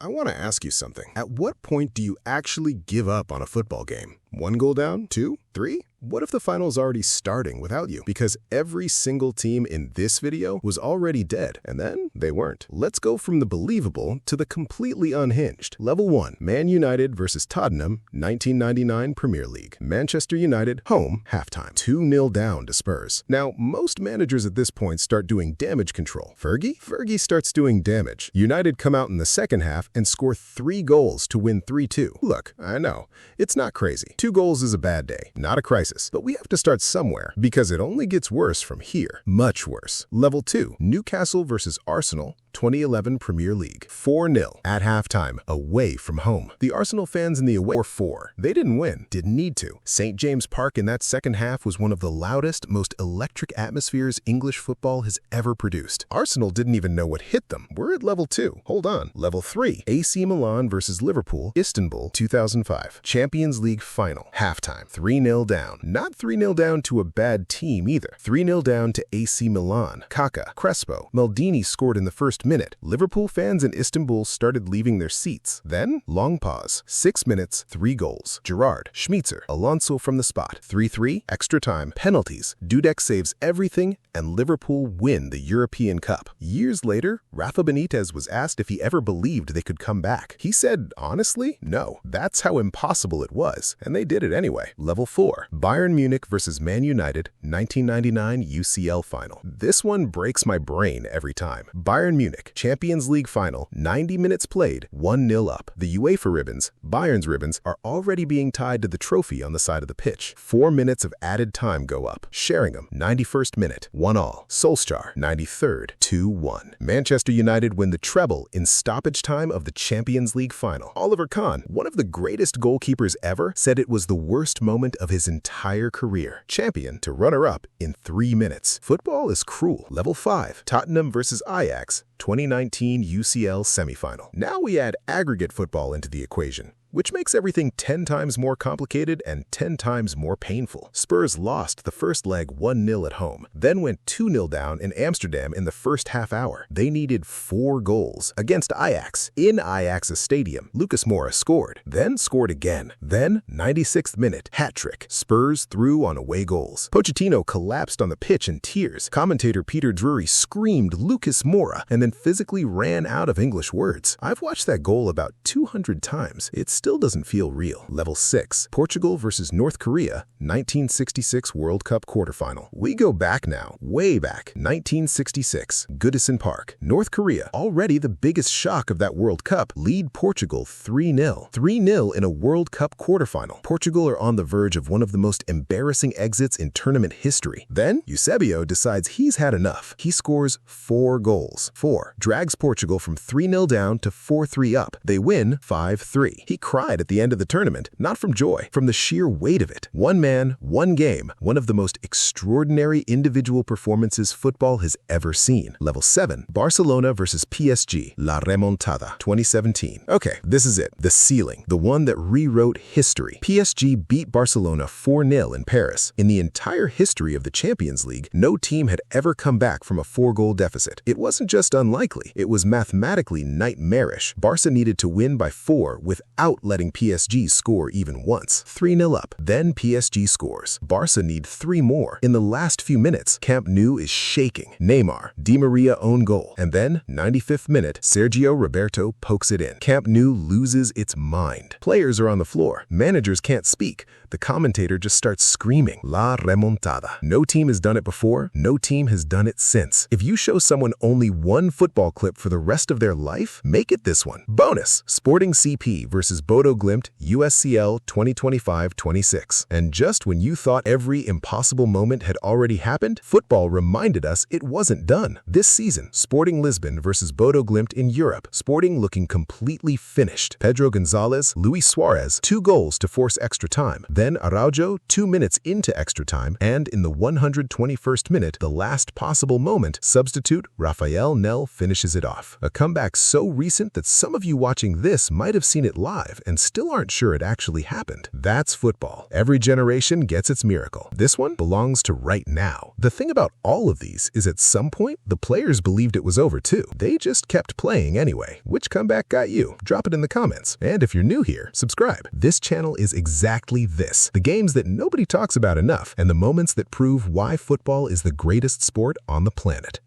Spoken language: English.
I want to ask you something. At what point do you actually give up on a football game? 1 goal down? 2? 3? What if the final's already starting without you? Because every single team in this video was already dead, and then they weren't. Let's go from the believable to the completely unhinged. Level 1. Man United versus Tottenham, 1999 Premier League. Manchester United, home, halftime. 2-0 down to Spurs. Now, most managers at this point start doing damage control. Fergie starts doing damage. United come out in the second half and score 3 goals to win 3-2. Look, I know, it's not crazy. 2 goals is a bad day, not a crisis. But we have to start somewhere, because it only gets worse from here. Much worse. Level 2. Newcastle versus Arsenal, 2011 Premier League. 4-0 at halftime, away from home. The Arsenal fans in the away were 4. They didn't win, didn't need to. St. James Park in that second half was one of the loudest, most electric atmospheres English football has ever produced. Arsenal didn't even know what hit them. We're at level 2. Hold on. Level 3. AC Milan versus Liverpool, Istanbul, 2005. Champions League Final, halftime. 3-0 down. Not 3-0 down to a bad team either. 3-0 down to AC Milan. Kaka, Crespo, Maldini scored in the first minute. Liverpool fans in Istanbul started leaving their seats. Then, long pause. 6 minutes, 3 goals. Gerrard, Schmeitzer, Alonso from the spot. 3-3, extra time, penalties. Dudek saves everything, and Liverpool win the European Cup. Years later, Rafa Benitez was asked if he ever believed they could come back. He said, honestly, no. That's how impossible it was. And they did it anyway. Level 4. Bayern Munich versus Man United, 1999 UCL Final. This one breaks my brain every time. Bayern Munich, Champions League Final, 90 minutes played, 1-0 up. The UEFA ribbons, Bayern's ribbons, are already being tied to the trophy on the side of the pitch. 4 minutes of added time go up. Sheringham, 91st minute, 1-1. Solskjaer, 93rd, 2-1. Manchester United win the treble in stoppage time of the Champions League Final. Oliver Kahn, one of the greatest goalkeepers ever, said it was the worst moment of his entire career. Champion to runner-up in 3 minutes. Football is cruel. Level 5. Tottenham versus Ajax, 2019 UCL semifinal. Now we add aggregate football into the equation, which makes everything 10 times more complicated and 10 times more painful. Spurs lost the first leg 1-0 at home, then went 2-0 down in Amsterdam in the first half hour. They needed 4 goals against Ajax. In Ajax's stadium, Lucas Moura scored, then scored again. Then, 96th minute, hat-trick. Spurs threw on away goals. Pochettino collapsed on the pitch in tears. Commentator Peter Drury screamed Lucas Moura and then physically ran out of English words. I've watched that goal about 200 times. It still doesn't feel real. Level 6. Portugal versus North Korea, 1966 World Cup quarterfinal. We go back now, way back, 1966, Goodison Park. North Korea, already the biggest shock of that World Cup, lead Portugal 3-0. 3-0 in a World Cup quarterfinal. Portugal are on the verge of one of the most embarrassing exits in tournament history. Then, Eusebio decides he's had enough. He scores 4 goals. 4 drags Portugal from 3-0 down to 4-3 up. They win 5-3. He cried at the end of the tournament, not from joy, from the sheer weight of it. 1 man, 1 game, one of the most extraordinary individual performances football has ever seen. Level 7. Barcelona versus PSG, La Remontada, 2017. Okay, this is it. The ceiling. The one that rewrote history. PSG beat Barcelona 4-0 in Paris. In the entire history of the Champions League, no team had ever come back from a 4-goal deficit. It wasn't just unlikely, it was mathematically nightmarish. Barca needed to win by 4 without letting PSG score even once. 3-0 up. Then PSG scores. Barca need 3 more. In the last few minutes, Camp Nou is shaking. Neymar, Di Maria own goal. And then, 95th minute, Sergio Roberto pokes it in. Camp Nou loses its mind. Players are on the floor. Managers can't speak. The commentator just starts screaming, La Remontada. No team has done it before. No team has done it since. If you show someone only one football clip for the rest of their life, make it this one. Bonus: Sporting CP versus Bodø Glimt, UCL 2025-26. And just when you thought every impossible moment had already happened, football reminded us it wasn't done. This season, Sporting Lisbon versus Bodø Glimt in Europe. Sporting looking completely finished. Pedro Gonzalez, Luis Suarez, 2 goals to force extra time. Then Araujo, 2 minutes into extra time, and in the 121st minute, the last possible moment, substitute Rafael Nel finishes it off. A comeback so recent that some of you watching this might have seen it live. alive and still aren't sure it actually happened. That's football. Every generation gets its miracle. This one belongs to right now. The thing about all of these is at some point, the players believed it was over too. They just kept playing anyway. Which comeback got you? Drop it in the comments. And if you're new here, subscribe. This channel is exactly this. The games that nobody talks about enough and the moments that prove why football is the greatest sport on the planet.